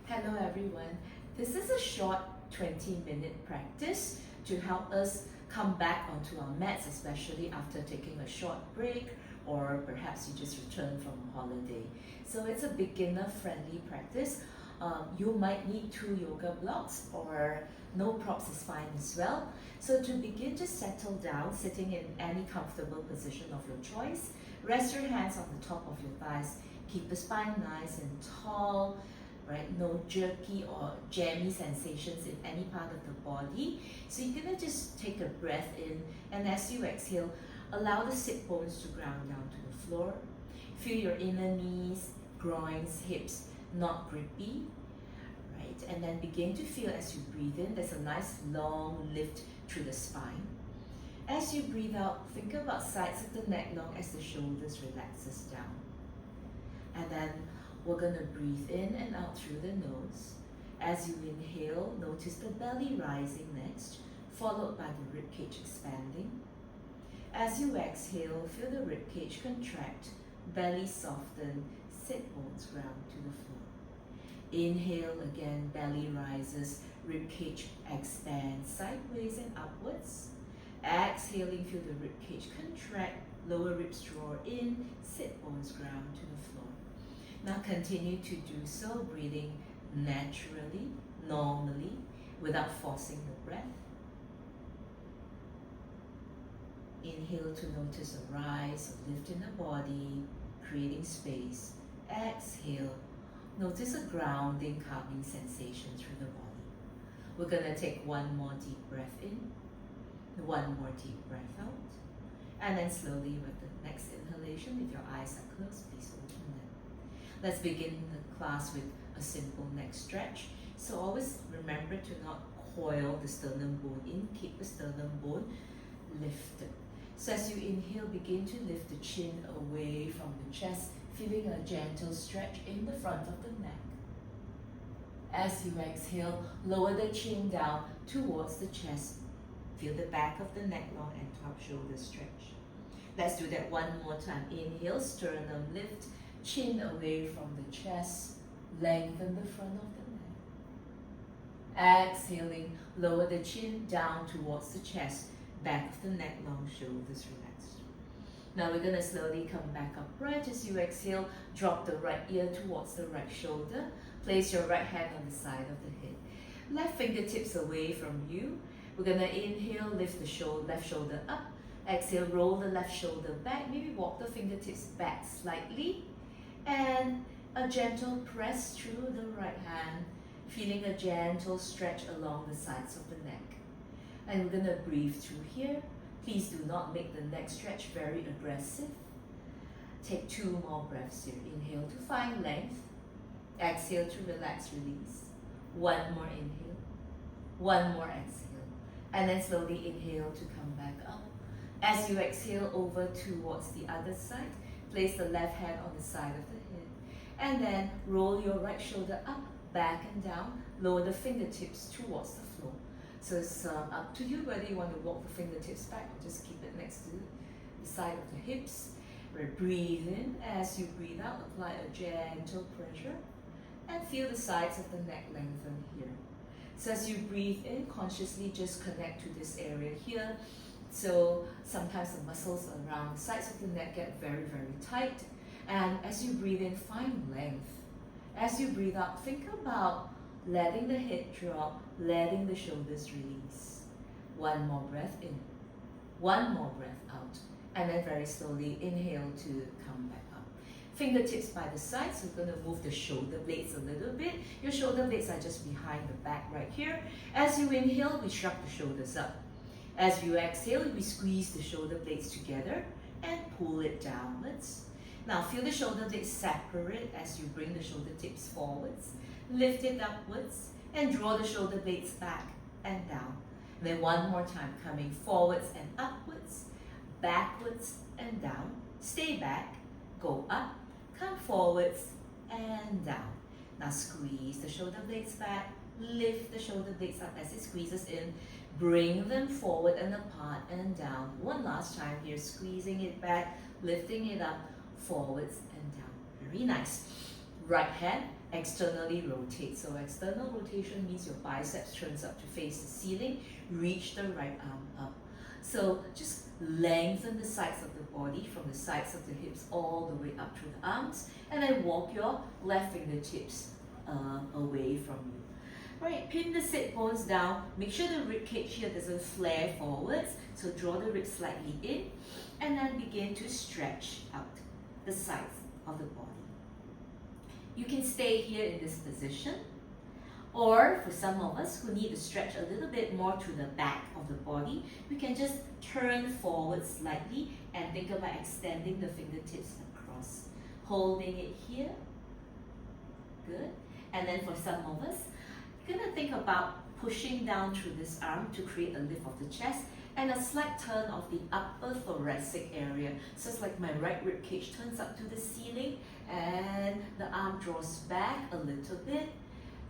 Hello everyone. This is a short 20-minute practice to help us come back onto our mats, especially after taking a short break or perhaps you just returned from a holiday. So it's a beginner-friendly practice. You might need 2 yoga blocks or no props is fine as well. So to begin, just settle down, sitting in any comfortable position of your choice. Rest your hands on the top of your thighs. Keep the spine nice and tall. Right, no jerky or jammy sensations in any part of the body. So you're gonna just take a breath in, and as you exhale, allow the sit bones to ground down to the floor. Feel your inner knees, groins, hips not grippy, right? And then begin to feel as you breathe in, there's a nice long lift through the spine. As you breathe out, think about sides of the neck long as the shoulders relaxes down. And then we're going to breathe in and out through the nose. As you inhale, notice the belly rising next, followed by the ribcage expanding. As you exhale, feel the ribcage contract, belly soften, sit bones ground to the floor. Inhale again, belly rises, ribcage expands sideways and upwards. Exhaling, feel the ribcage contract, lower ribs draw in, sit bones ground to the floor. Now continue to do so, breathing naturally, normally, without forcing the breath. Inhale to notice a rise, a lift in the body, creating space. Exhale, notice a grounding, calming sensation through the body. We're gonna take one more deep breath in, one more deep breath out, and then slowly with the next inhalation, if your eyes are closed, please open them. Let's begin the class with a simple neck stretch. So always remember to not coil the sternum bone in, keep the sternum bone lifted. So as you inhale, begin to lift the chin away from the chest, feeling a gentle stretch in the front of the neck. As you exhale, lower the chin down towards the chest. Feel the back of the neck long and top shoulder stretch. Let's do that one more time. Inhale, sternum lift, chin away from the chest, lengthen the front of the neck. Exhaling, lower the chin down towards the chest, back of the neck long, shoulders relaxed. Now we're gonna slowly come back upright. As you exhale, drop the right ear towards the right shoulder. Place your right hand on the side of the head. Left fingertips away from you. We're gonna inhale, lift the left shoulder up. Exhale, roll the left shoulder back. Maybe walk the fingertips back slightly. And a gentle press through the right hand, feeling a gentle stretch along the sides of the neck. And we're gonna breathe through here. Please do not make the neck stretch very aggressive. Take 2 more breaths here. Inhale to find length. Exhale to relax, release. 1 more inhale. 1 more exhale. And then slowly inhale to come back up. As you exhale over towards the other side, place the left hand on the side of the head. And then roll your right shoulder up, back and down. Lower the fingertips towards the floor. So it's up to you whether you want to walk the fingertips back or just keep it next to the side of the hips. Breathe in. As you breathe out, apply a gentle pressure and feel the sides of the neck lengthen here. So as you breathe in, consciously just connect to this area here. So sometimes the muscles around the sides of the neck get very, very tight. And as you breathe in, find length. As you breathe out, think about letting the head drop, letting the shoulders release. 1 more breath in, 1 more breath out. And then very slowly inhale to come back up. Fingertips by the sides, we're gonna move the shoulder blades a little bit. Your shoulder blades are just behind the back right here. As you inhale, we shrug the shoulders up. As you exhale, we squeeze the shoulder blades together and pull it downwards. Now feel the shoulder blades separate as you bring the shoulder tips forwards. Lift it upwards and draw the shoulder blades back and down. And then 1 more time, coming forwards and upwards, backwards and down. Stay back, go up, come forwards and down. Now squeeze the shoulder blades back, lift the shoulder blades up as it squeezes in. Bring them forward and apart and down. 1 last time here, squeezing it back, lifting it up, forwards and down. Very nice. Right hand externally rotate. So external rotation means your biceps turns up to face the ceiling, reach the right arm up. So just lengthen the sides of the body from the sides of the hips all the way up to the arms, and then walk your left fingertips away from you. Right, pin the sit bones down. Make sure the rib cage here doesn't flare forwards. So draw the ribs slightly in, and then begin to stretch out the sides of the body. You can stay here in this position, or for some of us who need to stretch a little bit more to the back of the body, we can just turn forward slightly and think about extending the fingertips across, holding it here. Good. And then for some of us, you're going to think about pushing down through this arm to create a lift of the chest and a slight turn of the upper thoracic area. So it's like my right rib cage turns up to the ceiling and the arm draws back a little bit.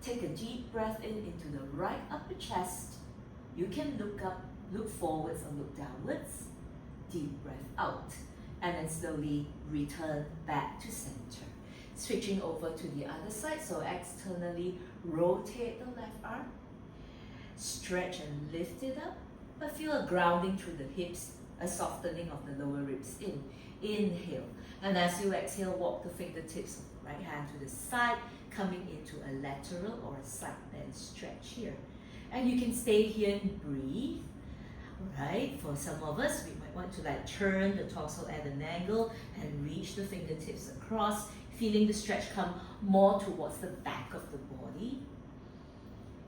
Take a deep breath in into the right upper chest. You can look up, look forwards or look downwards. Deep breath out. And then slowly return back to center. Switching over to the other side, so externally rotate the left arm, stretch and lift it up, but feel a grounding through the hips, a softening of the lower ribs in. Inhale, and as you exhale, walk the fingertips of the right hand to the side, coming into a lateral or a side bend stretch here. And you can stay here and breathe. Right, for some of us, we might want to like turn the torso at an angle and reach the fingertips across, feeling the stretch come more towards the back of the body.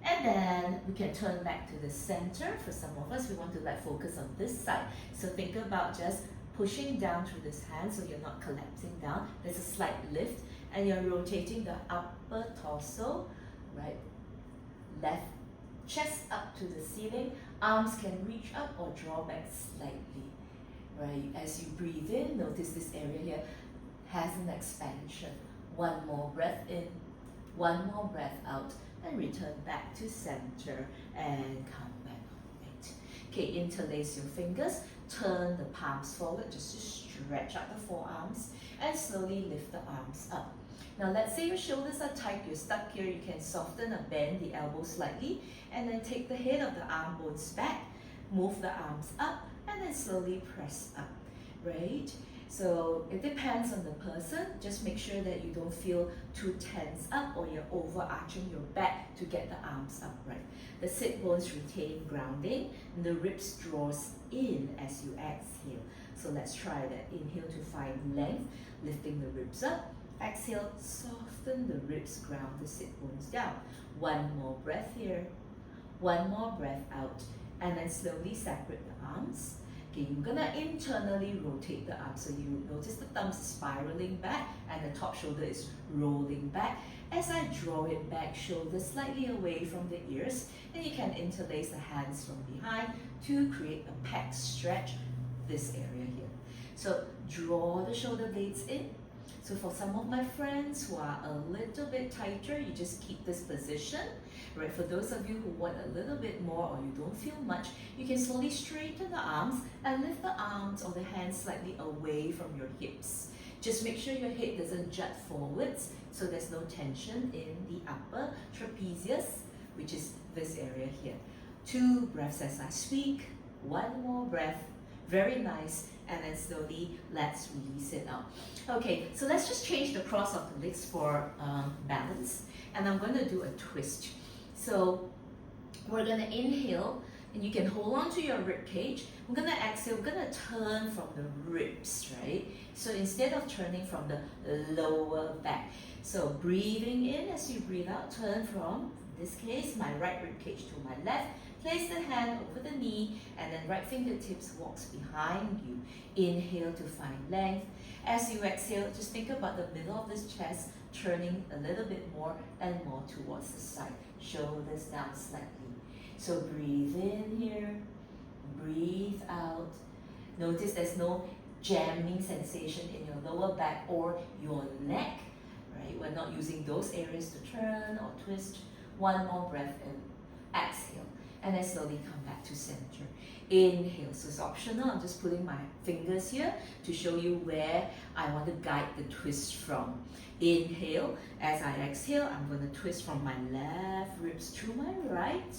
And then we can turn back to the center. For some of us, we want to like focus on this side. So think about just pushing down through this hand so you're not collapsing down. There's a slight lift and you're rotating the upper torso, right? Left chest up to the ceiling. Arms can reach up or draw back slightly, right? As you breathe in, notice this area here has an expansion. One more breath in, one more breath out, and return back to center and come back. Right. Okay, interlace your fingers, turn the palms forward just to stretch out the forearms, and slowly lift the arms up. Now let's say your shoulders are tight, you're stuck here, you can soften or bend the elbows slightly, and then take the head of the arm bones back, move the arms up, and then slowly press up, right? So it depends on the person. Just make sure that you don't feel too tense up or you're overarching your back to get the arms upright. The sit bones retain grounding and the ribs draws in as you exhale. So let's try that. Inhale to find length, lifting the ribs up. Exhale, soften the ribs, ground the sit bones down. One more breath here. One more breath out. And then slowly separate the arms. Okay, you're gonna internally rotate the arms. So you notice the thumbs spiraling back and the top shoulder is rolling back. As I draw it back, shoulder slightly away from the ears, and you can interlace the hands from behind to create a pec stretch, this area here. So draw the shoulder blades in. So for some of my friends who are a little bit tighter, you just keep this position. Right, for those of you who want a little bit more or you don't feel much, you can slowly straighten the arms and lift the arms or the hands slightly away from your hips. Just make sure your head doesn't jut forwards so there's no tension in the upper trapezius, which is this area here. 2 breaths as I speak, 1 more breath, very nice, and then slowly let's release it out. Okay, so let's just change the cross of the legs for balance, and I'm going to do a twist. So we're going to inhale, and you can hold on to your rib cage. We're going to exhale, we're going to turn from the ribs, right? So instead of turning from the lower back. So breathing in as you breathe out, turn from, in this case, my right rib cage to my left. Place the hand over the knee, and then right fingertips walks behind you. Inhale to find length. As you exhale, just think about the middle of this chest, turning a little bit more and more towards the side. Shoulders down slightly. So breathe in here, breathe out. Notice there's no jamming sensation in your lower back or your neck, right? We're not using those areas to turn or twist. 1 more breath in, exhale. and then slowly come back to center. Inhale, so it's optional. I'm just putting my fingers here to show you where I want to guide the twist from. Inhale, as I exhale, I'm going to twist from my left ribs to my right.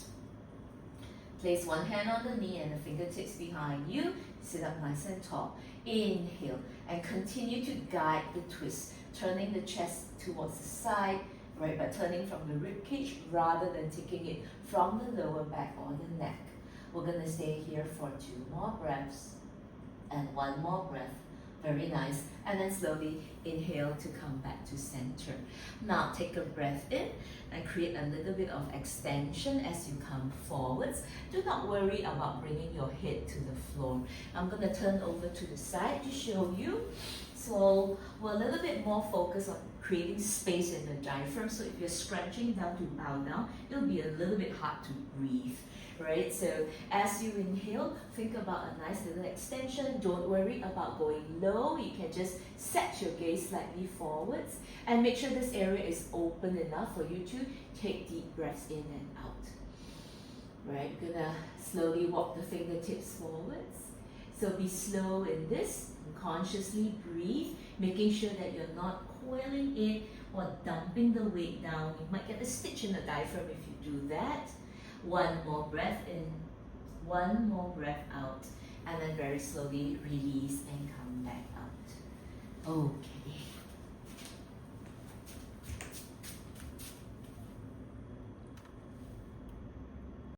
Place one hand on the knee and the fingertips behind you. Sit up nice and tall. Inhale, and continue to guide the twist, turning the chest towards the side, right, but turning from the rib cage rather than taking it from the lower back or the neck. We're going to stay here for 2 more breaths and 1 more breath. Very nice. And then slowly inhale to come back to center. Now take a breath in and create a little bit of extension as you come forwards. Do not worry about bringing your head to the floor. I'm going to turn over to the side to show you. So we're a little bit more focused on creating space in the diaphragm. So if you're scrunching down to bow down, it'll be a little bit hard to breathe. Right, so as you inhale, think about a nice little extension. Don't worry about going low. You can just set your gaze slightly forwards and make sure this area is open enough for you to take deep breaths in and out. Right, you're gonna slowly walk the fingertips forwards. So be slow in this and consciously breathe, making sure that you're not coiling in or dumping the weight down. You might get a stitch in the diaphragm if you do that. 1 more breath in, 1 more breath out, and then very slowly release and come back out. Okay.